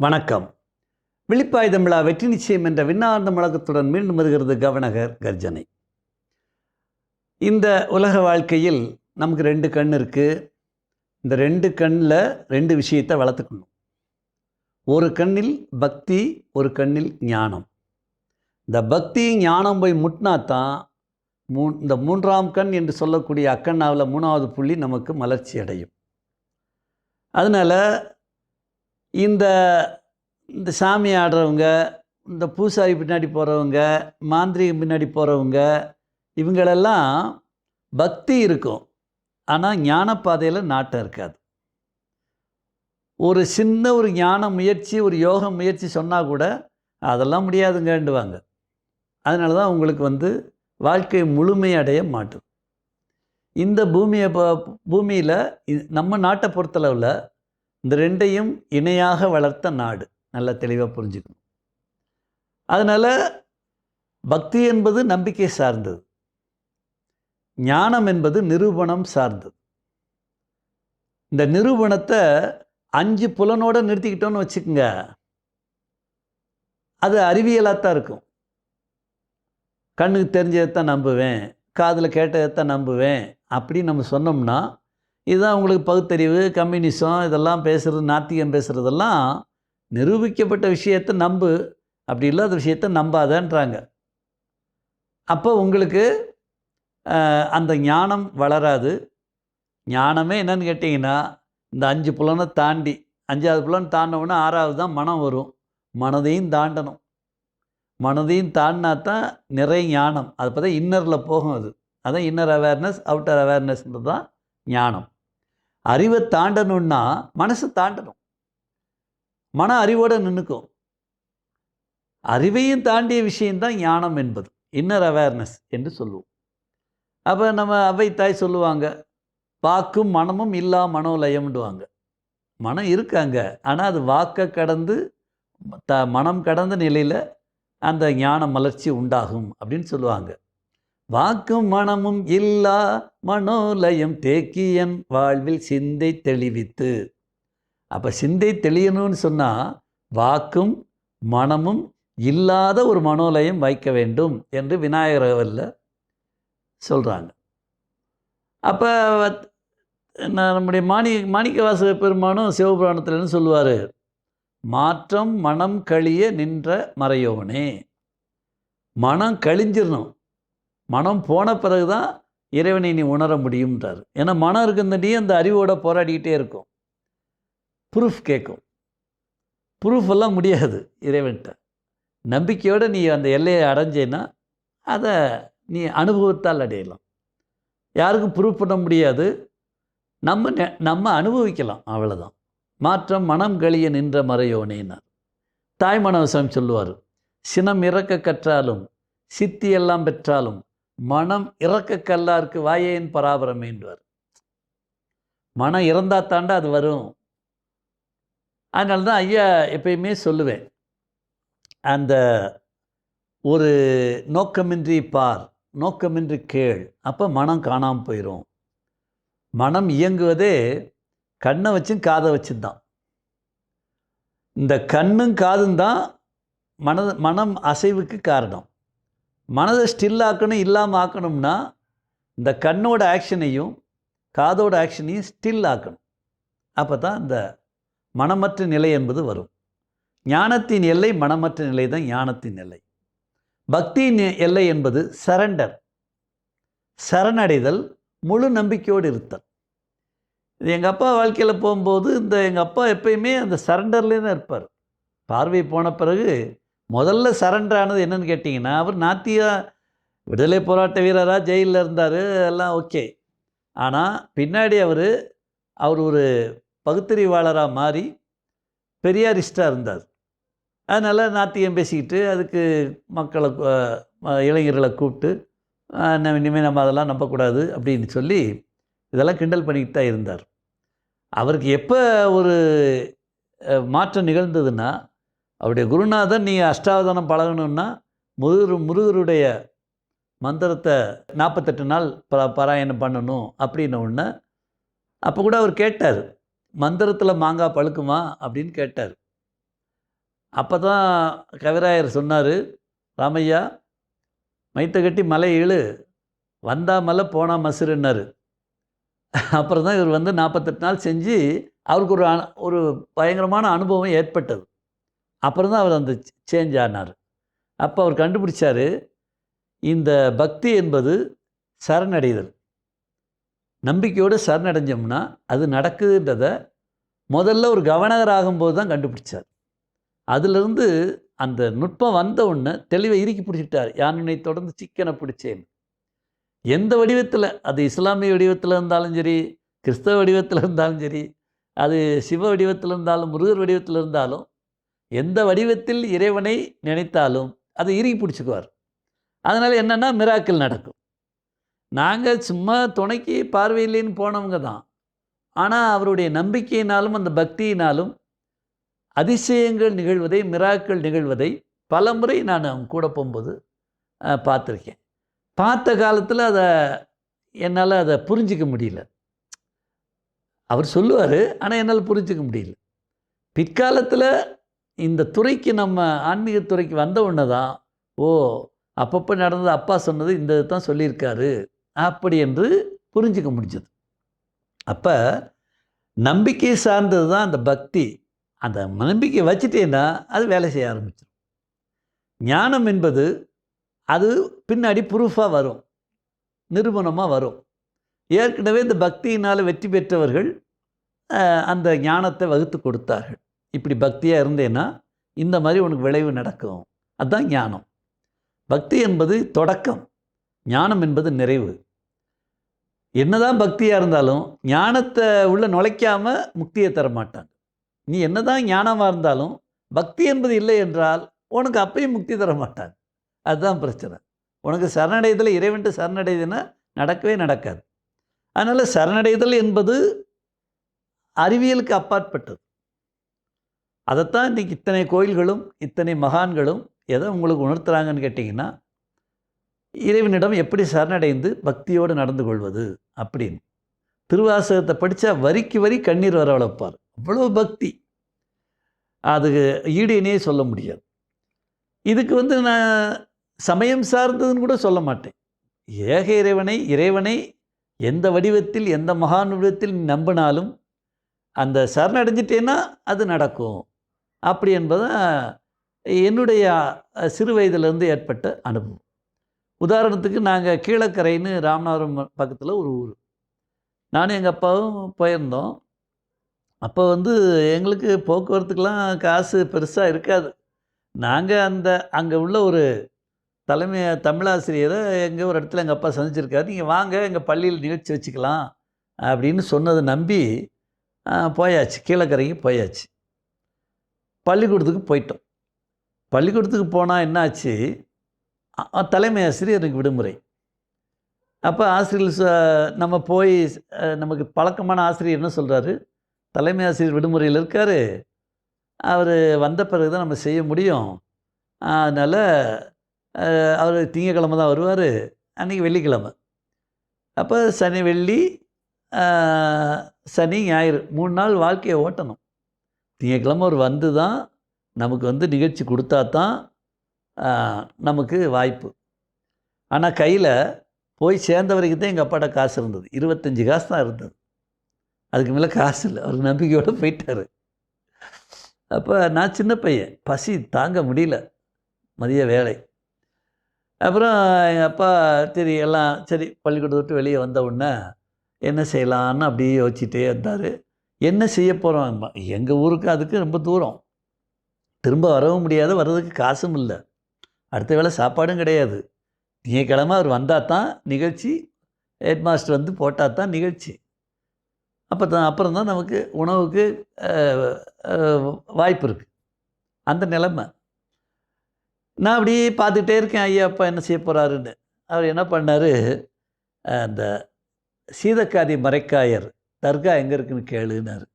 வணக்கம். விழிப்பாய் தமிழா வெற்றி நிச்சயம் என்ற விண்ணார்ந்த முழக்கத்துடன் மீண்டும் வருகிறது கவனகர் கர்ஜனை. இந்த உலக வாழ்க்கையில் நமக்கு 2 கண் இருக்குது. இந்த 2 கண்ணில் 2 விஷயத்தை வளர்த்துக்கணும். ஒரு கண்ணில் பக்தி, ஒரு கண்ணில் ஞானம். இந்த பக்தி ஞானம் போய் முட்டினாத்தான் இந்த 3ஆம் கண் என்று சொல்லக்கூடிய அக்கண்ணாவில் 3வது புள்ளி நமக்கு மலர்ச்சி அடையும். அதனால் இந்த சாமி ஆடுறவங்க, இந்த பூசாரி பின்னாடி போகிறவங்க, மாந்திரிகம் பின்னாடி போகிறவங்க, இவங்களெல்லாம் பக்தி இருக்கும், ஆனால் ஞானப்பாதையில் நாட்டம் இருக்காது. ஒரு சின்ன ஒரு ஞான முயற்சி, ஒரு யோக முயற்சி சொன்னால் கூட அதெல்லாம் முடியாதுங்கண்டுவாங்க. அதனால தான் உங்களுக்கு வாழ்க்கை முழுமையடைய மாட்டுது. இந்த பூமியில் நம்ம நாட்டை பொறுத்தளவில் இந்த 2ஐயும் இணையாக வளர்த்த நாடு. நல்லா தெளிவாக புரிஞ்சுக்கணும். அதனால் பக்தி என்பது நம்பிக்கை சார்ந்தது, ஞானம் என்பது நிரூபணம் சார்ந்தது. இந்த நிரூபணத்தை 5 புலனோடு நிறுத்திக்கிட்டோன்னு வச்சுக்கோங்க, அது அறிவியலாக தான் இருக்கும். கண்ணுக்கு தெரிஞ்சதைத்தான் நம்புவேன், காதில் கேட்டதைத்தான் நம்புவேன் அப்படின்னு நம்ம சொன்னோம்னா, இதுதான் உங்களுக்கு பகுத்தறிவு, கம்யூனிசம் இதெல்லாம் பேசுகிறது, நாத்திகம் பேசுகிறதெல்லாம் நிரூபிக்கப்பட்ட விஷயத்தை நம்பு, அப்படி இல்லாத விஷயத்தை நம்பாதன்றாங்க. அப்போ உங்களுக்கு அந்த ஞானம் வளராது. ஞானமே என்னன்னு கேட்டிங்கன்னா, இந்த 5 புலனை தாண்டி 5வது புலன் தாண்டினோன்னா 6வது தான் மனம் வரும். மனதையும் தாண்டணும். மனதையும் தாண்டினா தான் நிறைய ஞானம். அது பார்த்தா இன்னரில் போகும். அதான் இன்னர் அவேர்னஸ், அவுட்டர் அவேர்னஸ்ன்றது தான் ஞானம். அறிவை தாண்டணுன்னா மனசை தாண்டணும். மன அறிவோடு நின்றுக்கும். அறிவையும் தாண்டிய விஷயந்தான் ஞானம் என்பது, இன்னர் அவேர்னஸ் என்று சொல்லுவோம். அப்போ நம்ம அவை தாய் சொல்லுவாங்க, வாக்கும் மனமும் இல்லா மனோலயம்டுவாங்க. மனம் இருக்காங்க, ஆனால் அது வாக்கை கடந்து மனம் கடந்த நிலையில் அந்த ஞான மலர்ச்சி உண்டாகும் அப்படின்னு சொல்லுவாங்க. வாக்கும் மனமும் இல்லா மனோலயம் தேக்கியன் வாழ்வில் சிந்தை தெளிவித்து. அப்போ சிந்தை தெளியணும்னு சொன்னால் வாக்கும் மனமும் இல்லாத ஒரு மனோலயம் வைக்க வேண்டும் என்று விநாயகரில் சொல்கிறாங்க. அப்போ நம்முடைய மாணிக்கவாசக பெருமானும் சிவபுராணத்தில்னு சொல்லுவார், மாற்றம் மனம் கழிய நின்ற மறையோனே. மனம் கழிஞ்சிடணும். மனம் போன பிறகு தான் இறைவனை நீ உணர முடியும்ன்றார். ஏன்னா மனம் இருக்குந்தடியே அந்த அறிவோட போராடிக்கிட்டே இருக்கும். ப்ரூஃப் கேட்கும். ப்ரூஃபெல்லாம் முடியாது இறைவன்கிட்ட. நம்பிக்கையோடு நீ அந்த எல்லையை அடைஞ்சேன்னா அதை நீ அனுபவத்தால் அடையலாம். யாருக்கும் ப்ரூஃப் பண்ண முடியாது, நம்ம அனுபவிக்கலாம், அவ்வளோதான். மாற்றம் மனம் கழிய நின்ற மறையோனேனார். தாய்மனவசம் சொல்லுவார், சினம் இறக்க கற்றாலும் சித்தி எல்லாம் பெற்றாலும் மனம் இறக்க கல்லாருக்கு வாயேன் பராபரமேன்றார். மனம் இறந்தா தாண்டா அது வரும். அதனால தான் ஐயா எப்பயுமே சொல்லுவேன், அந்த ஒரு நோக்கமின்றி பார், நோக்கமின்றி கேள், அப்போ மனம் காணாமல் போயிடும். மனம் இயங்குவதே கண்ணை வச்சும் காதை வச்சு தான். இந்த கண்ணும் காதும் தான் மனம் அசைவுக்கு காரணம். மனதை ஸ்டில் ஆக்கணும், இல்லாமல் ஆக்கணும்னா இந்த கண்ணோட ஆக்ஷனையும் காதோட ஆக்ஷனையும் ஸ்டில் ஆக்கணும். அப்போ தான் இந்த மனமற்ற நிலை என்பது வரும். ஞானத்தின் எல்லை மனமற்ற நிலை தான் ஞானத்தின் எல்லை. பக்தியின் எல்லை என்பது சரண்டர், சரணடைதல், முழு நம்பிக்கையோடு இருத்தல். இது எங்கள் அப்பா வாழ்க்கையில் போகும்போது எங்கள் அப்பா எப்பயுமே அந்த சரண்டர்லேயே தான் இருப்பார். பார்வை போன பிறகு முதல்ல சரண்டர் ஆனது என்னன்னு கேட்டிங்கன்னா, அவர் நாத்தியா விடுதலை போராட்ட வீரராக ஜெயிலில் இருந்தார், எல்லாம் ஓகே. ஆனால் பின்னாடி அவர் ஒரு பகுத்தறிவாளராக மாறி பெரியாரிஸ்டாக இருந்தார். அதனால் நாத்தியம் பேசிக்கிட்டு அதுக்கு மக்களை இளைஞர்களை கூப்பிட்டு இனிமேல் நம்ம அதெல்லாம் நம்பக்கூடாது அப்படின்னு சொல்லி இதெல்லாம் கிண்டல் பண்ணிக்கிட்டு தான் இருந்தார். அவருக்கு எப்போ ஒரு மாற்றம் நிகழ்ந்ததுன்னா, அவருடைய குருநாதன் நீ அஷ்டாவதானம் பழகணுன்னா முருகருடைய மந்திரத்தை 48 நாள் பாராயணம் பண்ணணும் அப்படின்ன உடனே அப்போ கூட அவர் கேட்டார், மந்திரத்தில் மாங்காய் பழுக்குமா அப்படின்னு கேட்டார். அப்போ தான் கவிராயர் சொன்னார், ராமையா மைத்த கட்டி மலை இழு, வந்தா மலை போனா மசுருன்னாரு. அப்புறம் தான் இவர் வந்து 48 நாள் செஞ்சு அவருக்கு ஒரு பயங்கரமான அனுபவம் ஏற்பட்டது. அப்புறம் தான் அவர் அந்த சேஞ்ச் ஆனார். அப்போ அவர் கண்டுபிடிச்சார், இந்த பக்தி என்பது சரணடைதல். நம்பிக்கையோடு சரணடைஞ்சோம்னா அது நடக்குதுன்றத முதல்ல ஒரு கவர்னர் ஆகும்போது தான் கண்டுபிடிச்சார். அதிலிருந்து அந்த நுட்பம் வந்த உடனே தெளிவை இறுக்கி பிடிச்சிட்டார். யானை தொடர்ந்து சிக்கனை பிடிச்சேன். எந்த வடிவத்தில், அது இஸ்லாமிய வடிவத்தில் இருந்தாலும் சரி, கிறிஸ்தவ வடிவத்தில் இருந்தாலும் சரி, அது சிவ வடிவத்தில் இருந்தாலும், முருகர் வடிவத்தில் இருந்தாலும், எந்த வடிவத்தில் இறைவனை நினைத்தாலும் அதை இறுக்கி பிடிச்சிக்குவார். அதனால் என்னென்னா மிராக்கிள் நடக்கும். நாங்கள் சும்மா துணைக்கு பார்வையில்லைன்னு போனவங்க தான். ஆனால் அவருடைய நம்பிக்கையினாலும் அந்த பக்தியினாலும் அதிசயங்கள் நிகழ்வதை, மிராக்கள் நிகழ்வதை பல முறை நான் அவங்க கூட போகும்போது பார்த்துருக்கேன். பார்த்த காலத்தில் என்னால் அதை புரிஞ்சிக்க முடியல. அவர் சொல்லுவார், ஆனால் என்னால் புரிஞ்சிக்க முடியல. பிற்காலத்தில் இந்த துறைக்கு, நம்ம ஆன்மீக துறைக்கு வந்த உடனே தான், ஓ அப்பப்போ நடந்தது, அப்பா சொன்னது இந்த தான் சொல்லியிருக்காரு அப்படி என்று புரிஞ்சிக்க முடிஞ்சது. அப்போ நம்பிக்கை சார்ந்தது தான் அந்த பக்தி. அந்த நம்பிக்கை வச்சுட்டேன்னா அது வேலை செய்ய ஆரம்பிச்சிடும். ஞானம் என்பது அது பின்னாடி ப்ரூஃபாக வரும், நிரூபணமாக வரும். ஏற்கனவே இந்த பக்தியினால் வெற்றி பெற்றவர்கள் அந்த ஞானத்தை வகுத்து கொடுத்தார்கள். இப்படி பக்தியாக இருந்தேன்னா இந்த மாதிரி உனக்கு விளைவு நடக்கும். அதுதான் ஞானம். பக்தி என்பது தொடக்கம், ஞானம் என்பது நிறைவு. என்னதான் பக்தியாக இருந்தாலும் ஞானத்தை உள்ள நுழைக்காமல் முக்தியை தரமாட்டாங்க. நீ என்னதான் ஞானமாக இருந்தாலும் பக்தி என்பது இல்லை என்றால் உனக்கு அப்பயும் முக்தி தர மாட்டாங்க. அதுதான் பிரச்சனை. உனக்கு சரணடைதல், இறைவன்ட்டு சரணடைதுன்னா நடக்கவே நடக்காது. அதனால் சரணடைதல் என்பது அறிவியலுக்கு அப்பாற்பட்டது. அதைத்தான் இன்றைக்கி இத்தனை கோயில்களும் இத்தனை மகான்களும் எதை உங்களுக்கு உணர்த்துறாங்கன்னு கேட்டிங்கன்னா, இறைவனிடம் எப்படி சரணடைந்து பக்தியோடு நடந்து கொள்வது அப்படின்னு. திருவாசகத்தை படித்தா வரிக்கு வரி கண்ணீர் வரவழைப்பார். அவ்வளோ பக்தி, அதுக்கு ஈடு இணையே சொல்ல முடியாது. இதுக்கு வந்து நான் சமயம் சார்ந்ததுன்னு கூட சொல்ல மாட்டேன். ஏக இறைவனை எந்த வடிவத்தில், எந்த மகான் வடிவத்தில் நம்பினாலும் அந்த சரணடைஞ்சிட்டேன்னா அது நடக்கும் அப்படி என்பது என்னுடைய சிறு வயதிலிருந்து ஏற்பட்ட அனுபவம். உதாரணத்துக்கு நாங்கள் கீழக்கரைன்னு ராமநாதபுரம் பக்கத்தில் ஒரு ஊர், நானும் எங்கள் அப்பாவும் போயிருந்தோம். அப்போ வந்து எங்களுக்கு போக்குவரத்துக்கெலாம் காசு பெருசாக இருக்காது. நாங்கள் அங்கே உள்ள ஒரு தமிழாசிரியரை எங்கே ஒரு இடத்துல எங்கள் அப்பா சந்திச்சிருக்காரு. நீங்கள் வாங்க எங்கள் பள்ளியில் நிகழ்ச்சி வச்சுக்கலாம் அப்படின்னு சொன்னதை நம்பி போயாச்சு, கீழக்கரைக்கு போயாச்சு. பள்ளிக்கூடத்துக்கு போயிட்டோம். பள்ளிக்கூடத்துக்கு போனால் என்னாச்சு, தலைமை ஆசிரியர் எனக்கு விடுமுறை. அப்போ ஆசிரியர் நம்ம போய் நமக்கு பழக்கமான ஆசிரியர் என்ன சொல்கிறாரு, தலைமை ஆசிரியர் விடுமுறையில் இருக்கார், அவர் வந்த பிறகு தான் நம்ம செய்ய முடியும், அதனால் அவர் திங்கக்கிழமை தான் வருவார், அன்றைக்கி வெள்ளிக்கிழமை. அப்போ சனி வெள்ளி சனி ஞாயிறு 3 நாள் வாழ்க்கையை ஓட்டணும். திங்கக்கிழமை அவர் வந்து தான் நமக்கு வந்து நிகழ்ச்சி கொடுத்தா தான் நமக்கு வாய்ப்பு. ஆனால் கையில் போய் சேர்ந்த வரைக்கும் தான் எங்கள் அப்பாட்ட காசு இருந்தது. 25 காசு தான் இருந்தது, அதுக்கு மேலே காசு இல்லை. அவர் நம்பிக்கையோடு போயிட்டார். அப்போ நான் சின்ன பையன், பசி தாங்க முடியல, மதிய வேலை. அப்புறம் எங்கள் அப்பா சரி பள்ளிக்கூடத்தை விட்டு வெளியே வந்த உடனே என்ன செய்யலான்னு அப்படியே யோசிச்சுட்டே இருந்தார். என்ன செய்ய போகிறோம், எங்கள் ஊருக்கு அதுக்கு ரொம்ப தூரம், திரும்ப வரவும் முடியாது, வர்றதுக்கு காசும் இல்லை, அடுத்த வேளை சாப்பாடும் கிடையாது. திங்கக்கிழமை அவர் வந்தால் தான் நிகழ்ச்சி, ஹெட் மாஸ்டர் வந்து போட்டால் தான் நிகழ்ச்சி. அப்புறம் தான் நமக்கு உணவுக்கு வாய்ப்பு இருக்குது. அந்த நிலைமை. நான் அப்படியே பார்த்துட்டே இருக்கேன், ஐயா அப்பா என்ன செய்ய போகிறாருன்னு. அவர் என்ன பண்ணார், அந்த சீதக்காதி மரைக்காயர் தர்கா எங்கே இருக்குன்னு கேளுன்னாரு.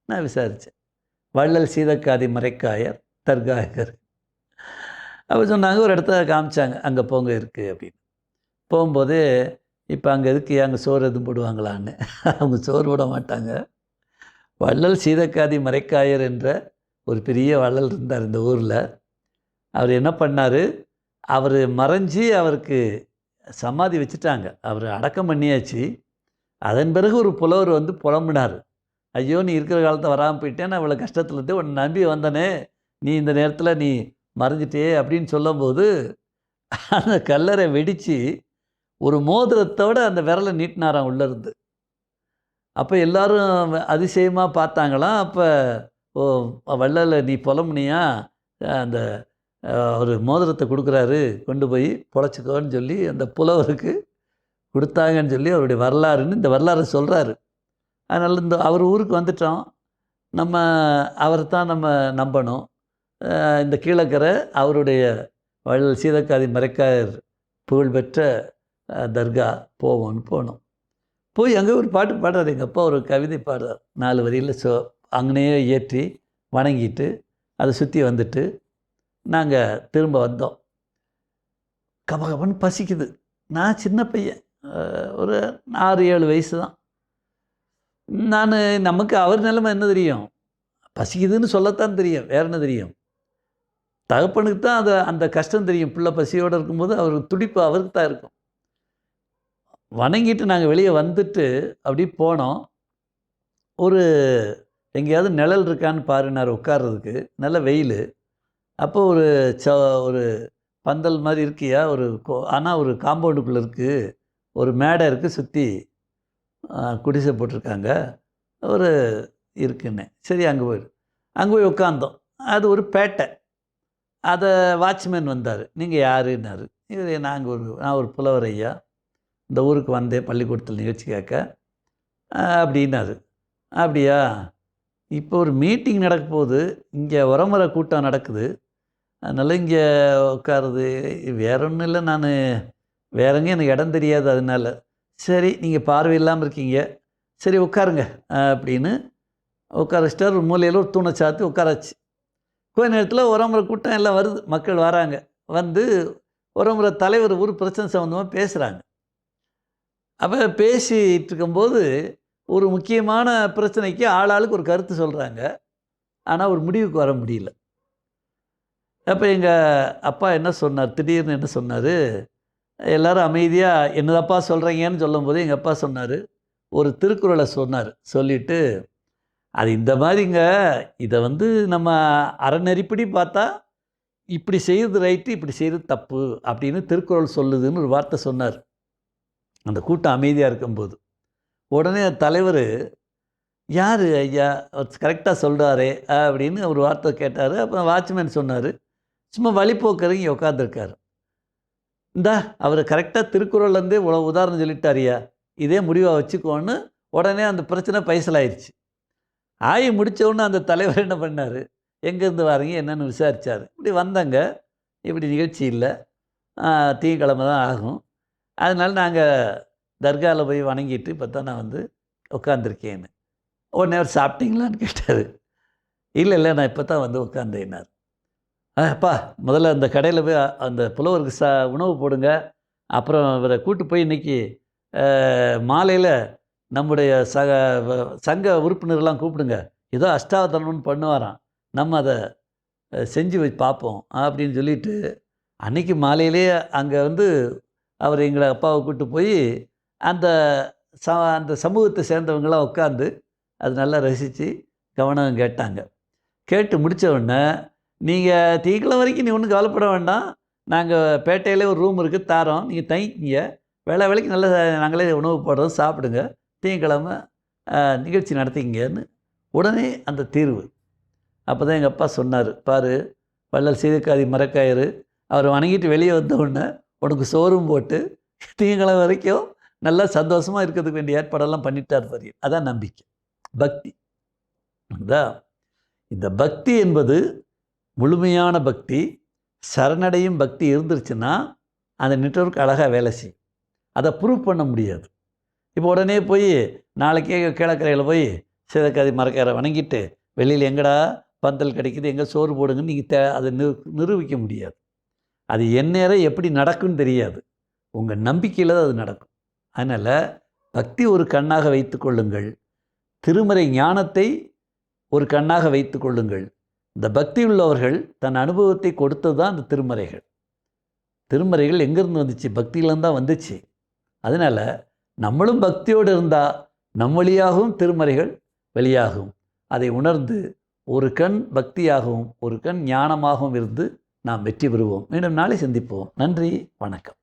நான் விசாரித்தேன், வள்ளல் சீதக்காதி மரைக்காயர் தர்கா எங்கே இருக்கு. அப்போ சொன்னாங்க, ஒரு இடத்த காமிச்சாங்க, அங்கே போங்க இருக்குது அப்படின்னு. போகும்போது இப்போ அங்கே இருக்கு, அங்கே சோறு எதுவும் போடுவாங்களான்னு. அவங்க சோறு போட மாட்டாங்க. வள்ளல் சீதக்காதி மரைக்காயர் என்ற ஒரு பெரிய வள்ளல் இருந்தார் இந்த ஊரில். அவர் என்ன பண்ணார், அவர் மறைஞ்சி அவருக்கு சமாதி வச்சுட்டாங்க. அவர் அடக்கம் பண்ணியாச்சு. அதன் பிறகு ஒரு புலவர் வந்து புலம்புனார். ஐயோ, நீ இருக்கிற காலத்தை வராமல் போயிட்டேன், நான் இவ்வளோ கஷ்டத்தில் இருந்து உன்னை நம்பி வந்தனே, நீ இந்த நேரத்தில் நீ மறைஞ்சிட்டே அப்படின்னு சொல்லும்போது அந்த கல்லறை வெடித்து ஒரு மோதிரத்தோடு அந்த விரலை நீட்டினாராம் உள்ளேருந்து. அப்போ எல்லோரும் அதிசயமாக பார்த்தாங்களாம். அப்போ ஓ, வள்ளல நீ புலம்புனியா, அந்த ஒரு மோதிரத்தை கொடுக்குறாரு, கொண்டு போய் பொழைச்சிக்கோன்னு சொல்லி அந்த புலவருக்கு கொடுத்தாங்கன்னு சொல்லி அவருடைய வரலாறுன்னு இந்த வரலாறு சொல்கிறாரு. அதனால் இந்த அவர் ஊருக்கு வந்துட்டோம், நம்ம அவரை தான் நம்ம நம்பணும். இந்த கீழக்கரை அவருடைய வள்ளல் சீதக்காதி மரைக்காயர் புகழ்பெற்ற தர்கா போவோம்னு போனோம். போய் அங்கே ஒரு பாட்டு பாடுறாரு. எங்கள் அப்பா ஒரு கவிதை பாடுறார், 4 வரியில். அங்கனையே ஏற்றி வணங்கிட்டு அதை சுற்றி வந்துட்டு நாங்கள் திரும்ப வந்தோம். கபகபன்னு பசிக்குது. நான் சின்ன பையன், ஒரு 6-7 வயசு தான். நமக்கு அவர் நிலைமை என்ன தெரியும்? பசிக்குதுன்னு சொல்லத்தான் தெரியும், வேறு என்ன தெரியும்? தகப்பனுக்கு தான் அந்த கஷ்டம் தெரியும். பிள்ளை பசியோடு இருக்கும்போது அவருக்கு துடிப்பு அவருக்கு தான் இருக்கும். வணங்கிட்டு நாங்கள் வெளியே வந்துட்டு அப்படி போனோம். ஒரு எங்கேயாவது நிழல் இருக்கான்னு பாருனார் உட்கார்றதுக்கு. நல்ல வெயில். அப்போ ஒரு பந்தல் மாதிரி இருக்கியா, ஆனால் ஒரு காம்பவுண்டுக்குள்ளே இருக்குது, ஒரு மேடை இருக்குது, சுற்றி குடிசை போட்டிருக்காங்க, ஒரு இருக்குன்னு. சரி, அங்கே போய் உட்காந்தோம். அது ஒரு பேட்டை. அதை வாட்ச்மேன் வந்தார். நீங்கள் யாருன்னாரு. இவர் நான் ஒரு புலவர் ஐயா, இந்த ஊருக்கு வந்தேன் பள்ளிக்கூடத்தில் நிகழ்ச்சி கேட்க அப்படின்னாரு. அப்படியா, இப்போ ஒரு மீட்டிங் நடக்க போகுது, இங்கே உரமுறை கூட்டம் நடக்குது, அதனால் இங்கே உட்காருது. வேற ஒன்றும் இல்லை, நான் வேறங்க எனக்கு இடம் தெரியாது, அதனால். சரி, நீங்கள் பார்வை இல்லாமல் இருக்கீங்க, சரி உட்காருங்க அப்படின்னு உட்கார வச்சிட்டார். ஒரு மூலையில் ஒரு தூணை சாத்தி உட்காராச்சு. கொஞ்ச நேரத்தில் உரமுறை கூட்டம் எல்லாம் வருது, மக்கள் வராங்க. வந்து உரமுறை தலைவர் ஒரு பிரச்சனை சம்மந்தமாக பேசுகிறாங்க. அப்போ பேசிகிட்டு இருக்கும்போது ஒரு முக்கியமான பிரச்சனைக்கு ஆளாளுக்கு ஒரு கருத்து சொல்கிறாங்க. ஆனால் ஒரு முடிவுக்கு வர முடியல. அப்போ எங்கள் அப்பா என்ன சொன்னார், திடீர்னு என்ன சொன்னார், எல்லோரும் அமைதியாக என்னதப்பா சொல்கிறீங்கன்னு சொல்லும்போது எங்கள் அப்பா சொன்னார், ஒரு திருக்குறளை சொன்னார். சொல்லிவிட்டு, அது இந்த மாதிரிங்க, இதை வந்து நம்ம அறநெறிப்படி பார்த்தா இப்படி செய்கிறது ரைட்டு, இப்படி செய்கிறது தப்பு அப்படின்னு திருக்குறள் சொல்லுதுன்னு ஒரு வார்த்தை சொன்னார். அந்த கூட்டம் அமைதியாக இருக்கும்போது உடனே தலைவர், யார் ஐயா கரெக்டாக சொல்கிறாரே அப்படின்னு ஒரு வார்த்தை கேட்டார். அப்போ வாட்ச்மேன் சொன்னார், சும்மா வழிபோக்கர் இங்கே உட்காந்துருக்கார், இந்தா அவர் கரெக்டாக திருக்குறள்லேருந்தே இவ்வளோ உதாரணம் சொல்லிட்டாரியா, இதே முடிவாக வச்சுக்கோன்னு. உடனே அந்த பிரச்சனை பைசலாயிருச்சு. ஆகி முடித்தவுடனே அந்த தலைவர் என்ன பண்ணார், எங்கேருந்து வாரீங்க என்னென்னு விசாரித்தார். இப்படி வந்தாங்க, இப்படி நிகழ்ச்சி இல்லை, திங்கக்கிழமை தான் ஆகும், அதனால் நாங்கள் தர்காவில் போய் வணங்கிட்டு இப்போ தான் நான் வந்து உட்காந்துருக்கேன்னு. உடனே அவர் சாப்பிட்டீங்களான்னு கேட்டார். இல்லை நான் இப்போ தான் வந்து உட்காந்தேன்னார். அப்பா, முதல்ல அந்த கடையில் போய் அந்த புலவருக்கு உணவு போடுங்க, அப்புறம் இவரை கூட்டு போய் இன்றைக்கி மாலையில் நம்முடைய சங்க உறுப்பினர்லாம் கூப்பிடுங்க, ஏதோ அஷ்டாவதானம்னு பண்ணுவாராம், நம்ம அதை செஞ்சு வச்சு பார்ப்போம் அப்படின்னு சொல்லிவிட்டு அன்றைக்கி மாலையிலே அங்கே வந்து அவர் எங்களை அப்பாவை கூப்பிட்டு போய் அந்த சமூகத்தை சேர்ந்தவங்களாம் உட்காந்து அது நல்லா ரசித்து கவனம் கேட்டாங்க. கேட்டு முடித்த உடனே, நீங்கள் திங்கக்கிழமை வரைக்கும் நீ ஒன்றும் கவலைப்பட வேண்டாம், நாங்கள் பேட்டையிலே ஒரு ரூம் இருக்குது தாரோம், நீங்கள் தங்கிக்கிங்க, வேலைக்கு நல்லா நாங்களே உணவு போடுறோம், சாப்பிடுங்க, திங்கக்கிழமை நிகழ்ச்சி நடத்திங்கன்னு உடனே அந்த தீர்வு. அப்போ தான் எங்கள் அப்பா சொன்னார், பாரு வள்ளல் சீதக்காதி மரைக்காயர், அவர் வணங்கிட்டு வெளியே வந்த உடனே உனக்கு சோறும் போட்டு திங்கக்கிழமை வரைக்கும் நல்லா சந்தோஷமாக இருக்கிறதுக்கு வேண்டிய ஏற்பாடெல்லாம் பண்ணிட்டார் பாரு. அதான் நம்பிக்கை, பக்தி. அதான் இந்த பக்தி என்பது முழுமையான பக்தி. சரணடையும் பக்தி இருந்துருச்சுன்னா அந்த நெட்வொர்க் அழகாக வேலை செய்யும். அதை ப்ரூவ் பண்ண முடியாது. இப்போ உடனே போய் நாளைக்கே கீழக்கரையில் போய் சீதக்காதி மரைக்காயரை வணங்கிட்டு வெளியில் எங்கடா பந்தல் கிடைக்குது, எங்கே சோறு போடுங்கன்னு நீங்கள் அதை நிரூபிக்க முடியாது. அது எந்நேரம் எப்படி நடக்கும்னு தெரியாது, உங்கள் நம்பிக்கையில் தான் அது நடக்கும். அதனால் பக்தி ஒரு கண்ணாக வைத்து கொள்ளுங்கள், திருமறை ஞானத்தை ஒரு கண்ணாக வைத்து கொள்ளுங்கள், இந்த பக்தி உள்ளவர்கள் தன் அனுபவத்தை கொடுத்தது தான் அந்த திருமறைகள். திருமறைகள் எங்கேருந்து வந்துச்சு? பக்தியிலேருந்து தான் வந்துச்சு. அதனால் நம்மளும் பக்தியோடு இருந்தால் நம் வழியாகவும் திருமறைகள் வெளியாகும். அதை உணர்ந்து ஒரு கண் பக்தியாகவும் ஒரு கண் ஞானமாகவும் இருந்து நாம் வெற்றி பெறுவோம். மீண்டும் நாளை சந்திப்போம். நன்றி, வணக்கம்.